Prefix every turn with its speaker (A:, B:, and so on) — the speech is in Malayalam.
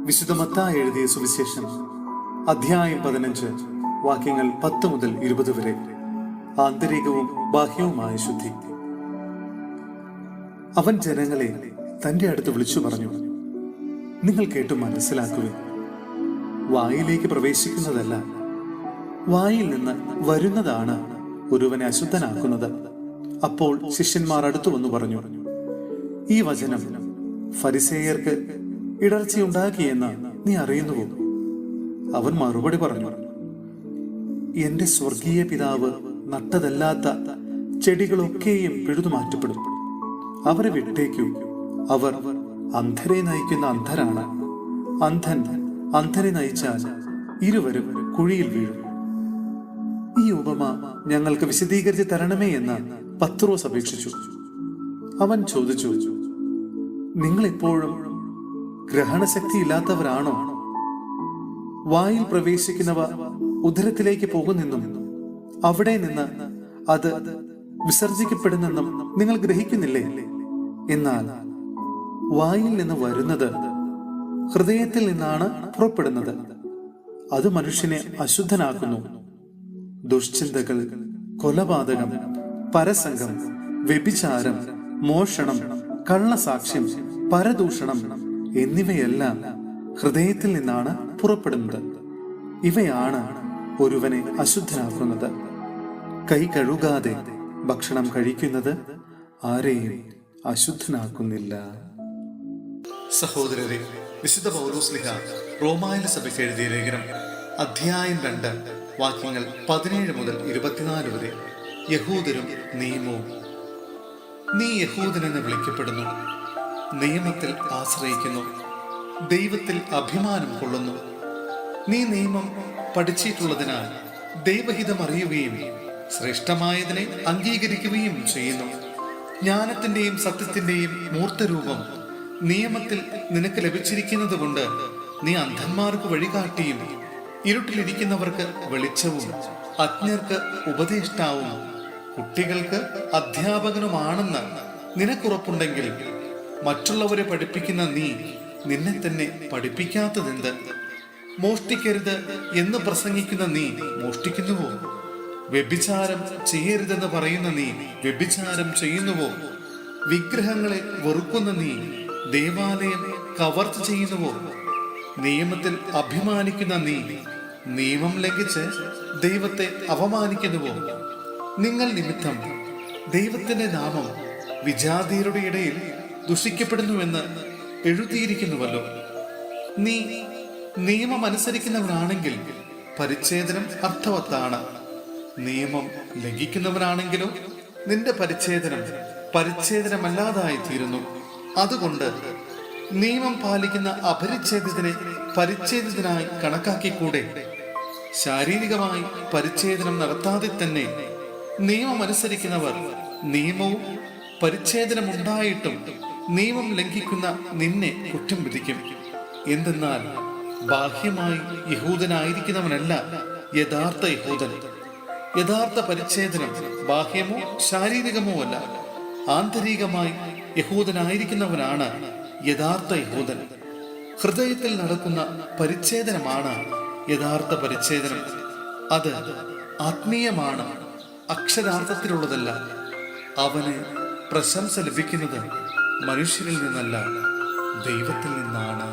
A: വിശുദ്ധ മത്തായി എഴുതിയ സുവിശേഷം അധ്യായം 15 വാക്യങ്ങൾ 10 മുതൽ 20 വരെ. ആന്തരികവും ബാഹ്യവുമായ ശുദ്ധി. അവൻ ജനങ്ങളെ തന്റെ അടുത്ത് വിളിച്ചു പറഞ്ഞു, നിങ്ങൾ കേട്ടു മനസ്സിലാക്കുവിൻ. വായിലേക്ക് പ്രവേശിക്കുന്നതല്ല, വായിൽ നിന്ന് വരുന്നതാണ് ഒരുവനെ അശുദ്ധനാക്കുന്നത്. അപ്പോൾ ശിഷ്യന്മാർ അടുത്തു വന്നു പറഞ്ഞു, ഈ വചനം ഫരിസേയർക്ക് ഇടർച്ചയുണ്ടാക്കിയെന്ന് നീ അറിയുന്നുവോ? അവൻ മറുപടി പറഞ്ഞു, എന്റെ സ്വർഗീയ പിതാവ് നട്ടതല്ലാത്ത ചെടികളൊക്കെയും പിഴുതുമാറ്റപ്പെടും. അവരെ വിട്ടേക്കൂ, അവർ അന്ധരെ നയിക്കുന്ന അന്ധരാണ്. അന്ധൻ അന്ധരെ നയിച്ചാൽ ഇരുവരും കുഴിയിൽ വീഴും. ഈ ഉപമ ഞങ്ങൾക്ക് വിശദീകരിച്ച് തരണമേ എന്ന് പത്രോസ് അപേക്ഷിച്ചു. അവൻ ചോദിച്ചു, നിങ്ങൾ ഇപ്പോഴും ഗ്രഹണശക്തി ഇല്ലാത്തവരാണോ? വായിൽ പ്രവേശിക്കുന്നവ ഉദരത്തിലേക്ക് പോകുന്നെന്നും അവിടെ നിന്ന് അത് വിസർജിക്കപ്പെടുന്നെന്നും നിങ്ങൾ ഗ്രഹിക്കുന്നില്ലേ? എന്നാൽ വായിൽ നിന്ന് വരുന്നത് ഹൃദയത്തിൽ നിന്നാണ് പുറപ്പെടുന്നത്. അത് മനുഷ്യനെ അശുദ്ധനാക്കുന്നു. ദുഷ്ചിന്തകൾ, കൊലപാതകം, പരസംഗം, വ്യഭിചാരം, മോഷണം, കള്ളസാക്ഷ്യം, പരദൂഷണം എന്നിവയെല്ലാം ഹൃദയത്തിൽ നിന്നാണ് പുറപ്പെടുന്നത്. ഇവയാണ് ഒരുവനെ അശുദ്ധനാക്കുന്നത്. കൈ കഴുകാതെ ഭക്ഷണം കഴിക്കുന്നത് ആരെയും അശുദ്ധനാക്കുന്നില്ല. സഹോദരരെ, വിശുദ്ധ പൗലോസ്ലീഹ റോമായിലെ സഭയ്ക്ക് എഴുതിയ ലേഖനം അധ്യായം 2 വാക്യങ്ങൾ 17 മുതൽ 24 വരെ. യഹൂദരും നിയമവും. നീ യഹൂദനെന്ന് വിളിക്കപ്പെടുന്നു, നിയമത്തിൽ ആശ്രയിക്കുന്നു, ദൈവത്തിൽ അഭിമാനം കൊള്ളുന്നു. നീ നിയമം പഠിച്ചിട്ടുള്ളതിനാൽ ദൈവഹിതം അറിയുകയും ശ്രേഷ്ഠമായതിനെ അംഗീകരിക്കുകയും ചെയ്യുന്നു. ജ്ഞാനത്തിന്റെയും സത്യത്തിന്റെയും മൂർത്തരൂപം നിയമത്തിൽ നിനക്ക് ലഭിച്ചിരിക്കുന്നത് കൊണ്ട് നീ അന്ധന്മാർക്ക് വഴികാട്ടിയും ഇരുട്ടിലിരിക്കുന്നവർക്ക് വെളിച്ചവും അജ്ഞർക്ക് ഉപദേഷ്ടാവും കുട്ടികൾക്ക് അധ്യാപകനുമാണെന്ന് നിനക്കുറപ്പുണ്ടെങ്കിൽ മറ്റുള്ളവരെ പഠിപ്പിക്കുന്ന നീ നിന്നെ തന്നെ പഠിപ്പിക്കാത്തതെന്ത്? മോഷ്ടിക്കരുത് എന്ന് പ്രസംഗിക്കുന്ന നീ മോഷ്ടിക്കുന്നുവോ? വ്യഭിചാരം ചെയ്യരുതെന്ന് പറയുന്ന നീ വ്യഭിചാരം ചെയ്യുന്നുവോ? വിഗ്രഹങ്ങളെ വെറുക്കുന്ന നീ ദേവാലയം കവർച്ച ചെയ്യുന്നുവോ? നിയമത്തിൽ അഭിമാനിക്കുന്ന നീ നിയമം ലംഘിച്ച് ദൈവത്തെ അവമാനിക്കുന്നുവോ? നിങ്ങൾ നിമിത്തം ദൈവത്തിന്റെ നാമം വിജാതിയരുടെ ഇടയിൽ ദുഷിക്കപ്പെടുന്നുവെന്ന് എഴുതിയിരിക്കുന്നുവല്ലോ. നീ നിയമം അനുസരിക്കുന്നവനാണെങ്കിൽ പരിച്ഛേദനം അർത്ഥവത്താണ്. നിയമം ലംഘിക്കുന്നവനാണെങ്കിലോ നിന്റെ പരിച്ഛേദനമല്ലാതായി തീരുന്നു. അതുകൊണ്ട് നിയമം പാലിക്കുന്ന അപരിച്ഛേദിതനെ പരിച്ഛേദിതനായി കണക്കാക്കിക്കൂടെ? ശാരീരികമായി പരിച്ഛേദനം നടത്താതെ തന്നെ നിയമം അനുസരിക്കുന്നവർ നിയമവും പരിച്ഛേദനമുണ്ടായിട്ടും നിയമം ലംഘിക്കുന്ന നിന്നെ കുറ്റം വിധിക്കും. എന്തെന്നാൽ ബാഹ്യമായി യഹൂദനായിരിക്കുന്നവനല്ല യഥാർത്ഥ യഹൂദൻ. യഥാർത്ഥ പരിച്ഛേദനം ബാഹ്യമോ ശാരീരികമോ അല്ല, ആന്തരികമായി യഹൂദനായിരിക്കുന്നവനാണ് യഥാർത്ഥ യഹൂദൻ. ഹൃദയത്തിൽ നടക്കുന്ന പരിച്ഛേദനമാണ് യഥാർത്ഥ പരിച്ഛേദനം. അത് ആത്മീയമാണ്, അക്ഷരാർത്ഥത്തിലുള്ളതല്ല. അവന് പ്രശംസ ലഭിക്കുന്നത് മനുഷ്യരിൽ നിന്നല്ല, ദൈവത്തിൽ നിന്നാണ്.